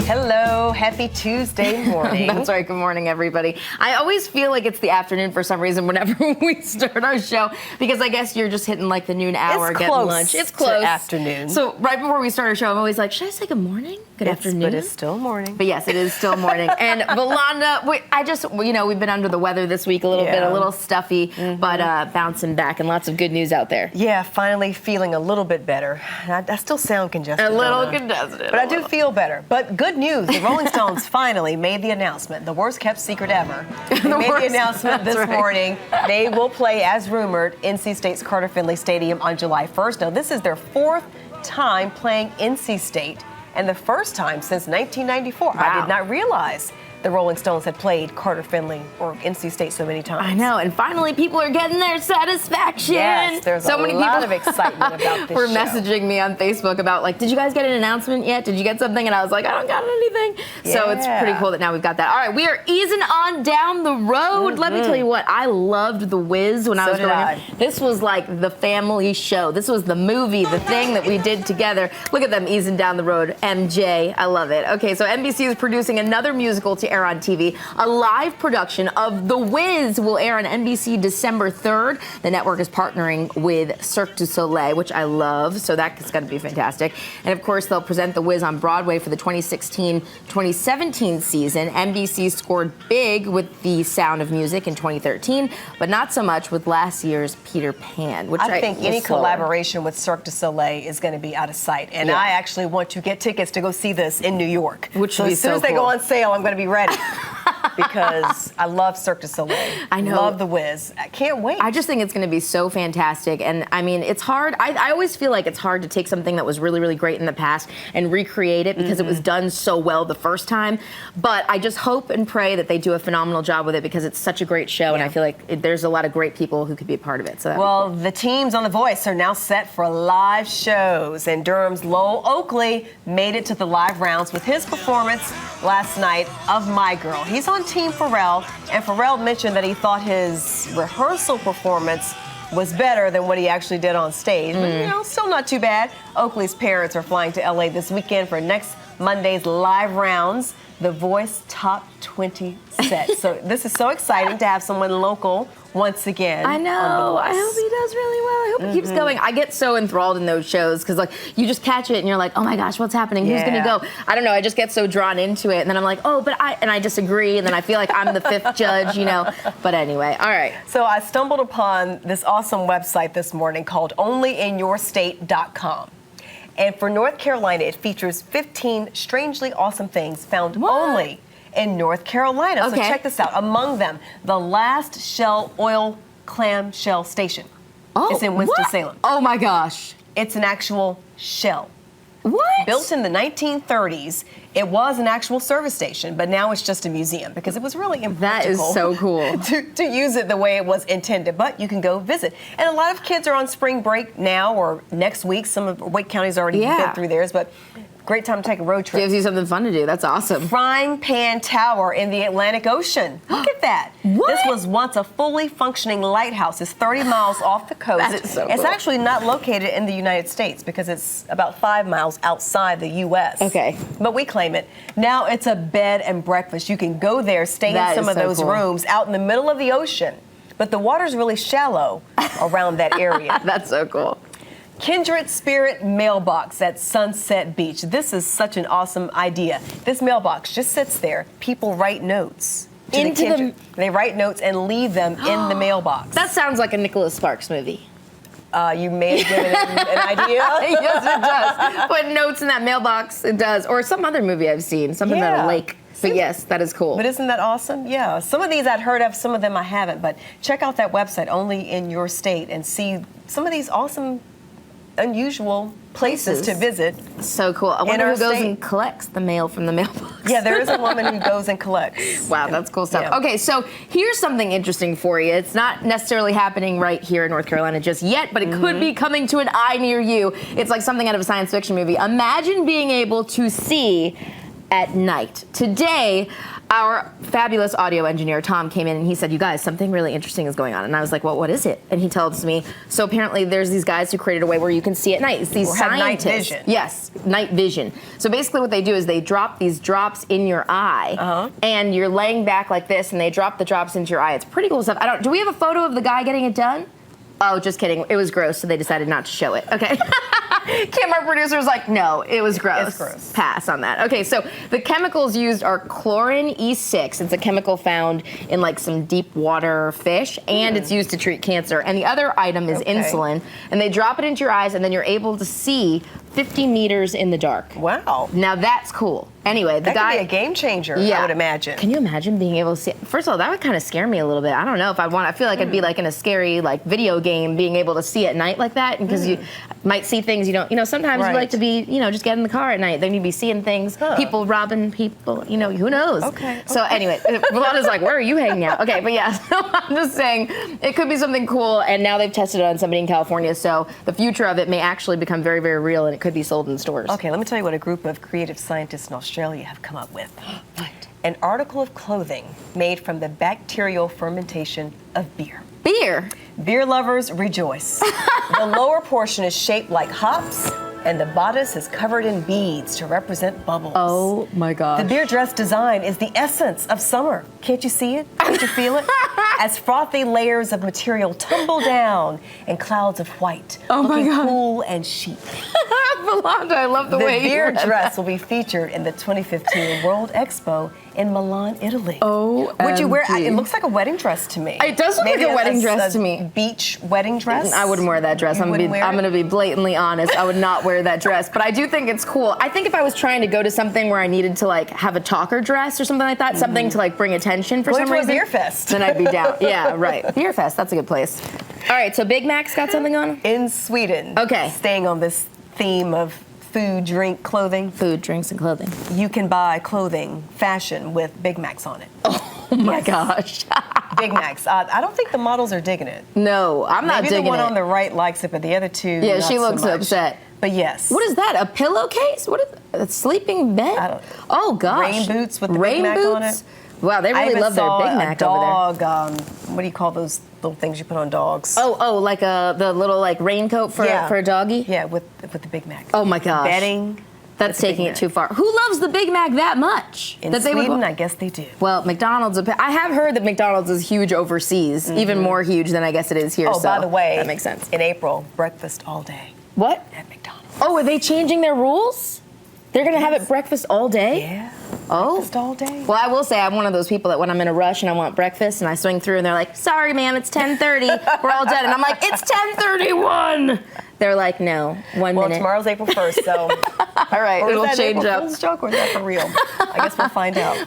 Hello, happy Tuesday morning. That's right, good morning, everybody. I always feel like it's the afternoon for some reason whenever we start our show, because I guess you're just hitting like the noon hour, It's getting close lunch. It's close. to afternoon. So right before we start our show, I'm always like, should I say good morning? Good afternoon? But it's still morning. But yes, it is still morning. And Valanda, we've been under the weather this week a little bit, a little stuffy, but bouncing back and lots of good news out there. Yeah, finally feeling a little bit better. I still sound congested. A little congested. But I do feel better. But good news, the Rolling Stones finally made the announcement, the worst kept secret ever. They made the announcement this morning. They will play, as rumored, NC State's Carter Finley Stadium on July 1st. Now, this is their fourth time playing NC State, and the first time since 1994. Wow. I did not realize the Rolling Stones had played Carter Finley or NC State so many times. I know, and finally people are getting their satisfaction. Yes, there's so many lot people of excitement about this were show. messaging me on Facebook about, like, did you guys get an announcement yet? Did you get something? And I was like, I don't got anything. So it's pretty cool that now we've got that. All right, we are easing on down the road. Let me tell you what, I loved The Wiz when I was growing up. This was like the family show. This was the movie, the thing that we did together. Look at them easing down the road. MJ, I love it. Okay, so NBC is producing another musical to air on TV. A live production of The Wiz will air on NBC December 3rd. The network is partnering with Cirque du Soleil, which I love, so that's going to be fantastic. And of course, they'll present The Wiz on Broadway for the 2016-2017 season. NBC scored big with The Sound of Music in 2013, but not so much with last year's Peter Pan, which I think any collaboration with Cirque du Soleil is going to be out of sight. And I actually want to get tickets to go see this in New York. Which would be as soon as they go on sale, I'm going to be ready. Because I love Cirque du Soleil. I know. Love The Wiz. I can't wait. I just think it's going to be so fantastic. And I mean, it's hard. I always feel like it's hard to take something that was really, really great in the past and recreate it because it was done so well the first time. But I just hope and pray that they do a phenomenal job with it because it's such a great show. And I feel like there's a lot of great people who could be a part of it. So well, the teams on The Voice are now set for live shows. And Durham's Lowell Oakley made it to the live rounds with his performance last night of My Girl. He's on Team Pharrell, and Pharrell mentioned that he thought his rehearsal performance was better than what he actually did on stage. But, still not too bad. Oakley's parents are flying to LA this weekend for next Monday's live rounds, The Voice Top 20 set. So this is so exciting to have someone local once again. I know. I hope he does really well. I hope it keeps going. I get so enthralled in those shows because, like, you just catch it and you're like, oh my gosh, what's happening? Who's going to go? I don't know. I just get so drawn into it, and then I'm like, oh, but I disagree, and then I feel like I'm the fifth judge, But anyway, all right. So I stumbled upon this awesome website this morning called onlyinyourstate.com. And for North Carolina, it features 15 strangely awesome things found only in North Carolina. So check this out. Among them, the last Shell oil clamshell station. It's in Winston-Salem. Oh my gosh. It's an actual shell. What? Built in the 1930s, it was an actual service station, but now it's just a museum because it was really impractical. That is so cool. to use it the way it was intended, but you can go visit. And a lot of kids are on spring break now or next week. Some of Wake County's already been through theirs, but great time to take a road trip. Gives you something fun to do. That's awesome. Frying Pan Tower in the Atlantic Ocean. Look at that. What? This was once a fully functioning lighthouse. It's 30 miles off the coast. That is so cool. It's actually not located in the United States because it's about 5 miles outside the U.S. Okay. But we claim it. Now it's a bed and breakfast. You can go there, stay in some of those rooms out in the middle of the ocean. But the water's really shallow around that area. That's so cool. Kindred Spirit Mailbox at Sunset Beach. This is such an awesome idea. This mailbox just sits there. People write notes. They write notes and leave them in the mailbox. That sounds like a Nicholas Sparks movie. You may have given him an idea. Yes, it does. Put notes in that mailbox. It does. Or some other movie I've seen. Something about a lake. But yes, that is cool. But isn't that awesome? Yeah. Some of these I'd heard of, some of them I haven't. But check out that website, Only in Your State, and see some of these awesome, unusual places to visit. So cool. I wonder who goes and collects the mail from the mailbox. Yeah, there is a woman who goes and collects. Wow, that's cool stuff. Yeah. Okay, so here's something interesting for you. It's not necessarily happening right here in North Carolina just yet, but it could be coming to an eye near you. It's like something out of a science fiction movie. Imagine being able to see at night. Today, our fabulous audio engineer, Tom, came in and he said, you guys, something really interesting is going on. And I was like, well, what is it? And he tells me, so apparently there's these guys who created a way where you can see at night. It's these scientists. Night vision. Yes, night vision. So basically what they do is they drop these drops in your eye, and you're laying back like this, and they drop the drops into your eye. It's pretty cool stuff. Do we have a photo of the guy getting it done? Oh, just kidding. It was gross, so they decided not to show it. Okay. Kim, our producer, was like, no, it was gross. It's gross. Pass on that. Okay, so the chemicals used are chlorine E6. It's a chemical found in like some deep water fish, and it's used to treat cancer. And the other item is insulin, and they drop it into your eyes, and then you're able to see 50 meters in the dark. Wow. Now that's cool. Anyway, the guy could be a game changer, I would imagine. Can you imagine being able to see? First of all, that would kind of scare me a little bit. I don't know if I want. I feel like I'd be like in a scary like video game, being able to see at night like that, because you might see things you don't. You know, sometimes you like to be, you know, just get in the car at night. Then you'd be seeing things, people robbing people. You know, who knows? Okay. So anyway, Rolana's like, where are you hanging out? Okay, but yeah, so I'm just saying it could be something cool, and now they've tested it on somebody in California, so the future of it may actually become very, very real, and it could be sold in stores. Okay, let me tell you what a group of creative scientists in Australia have come up with. An article of clothing made from the bacterial fermentation of beer. Beer? Beer lovers rejoice. The lower portion is shaped like hops, and the bodice is covered in beads to represent bubbles. Oh my gosh. The beer dress design is the essence of summer. Can't you see it? Can't you feel it? As frothy layers of material tumble down in clouds of white, looking cool and chic. Rolanda, I love the way The beer you dress will be featured in the 2015 World Expo in Milan, Italy. Oh, would you wear? It looks like a wedding dress to me. It does look like a wedding dress to me. Beach wedding dress. I wouldn't wear that dress. I'm gonna be blatantly honest. I would not wear that dress, but I do think it's cool. I think if I was trying to go to something where I needed to like have a talker dress or something like that, something to like bring attention for some reason, Beer Fest. then I'd be down. Yeah, right. Beer Fest. That's a good place. All right. So Big Mac's got something on in Sweden. Okay. Staying on this theme of food, drink, clothing. Food, drinks, and clothing. You can buy clothing, fashion with Big Macs on it. Oh my gosh. Big Macs. I don't think the models are digging it. No, I'm not digging it. Maybe the one on the right likes it, but the other two, yeah, not she looks so much. upset. But yes. What is that? A pillowcase? What is a sleeping bed? I don't know. Oh gosh. Rain boots with the Big Mac on it. Wow, they really love their Big Mac over there. Dog. What do you call those little things you put on dogs? Oh, like the little like raincoat for a doggy? Yeah, with the Big Mac. Oh my gosh. Bedding. That's taking it too far. Who loves the Big Mac that much? In Sweden, I guess they do. Well, McDonald's. I have heard that McDonald's is huge overseas, even more huge than I guess it is here. Oh, so by the way, that makes sense. In April, breakfast all day. What? At McDonald's. Oh, are they changing their rules? They're gonna have it breakfast all day? Yeah. Oh. Breakfast all day. Well, I will say I'm one of those people that when I'm in a rush and I want breakfast and I swing through and they're like, sorry, ma'am, it's 10:30. We're all done. And I'm like, it's 10:31. They're like, no, 1 minute. Well, tomorrow's April 1st, so. All right, Or it'll is that change April up. Fool's joke or is that for real? I guess we'll find out.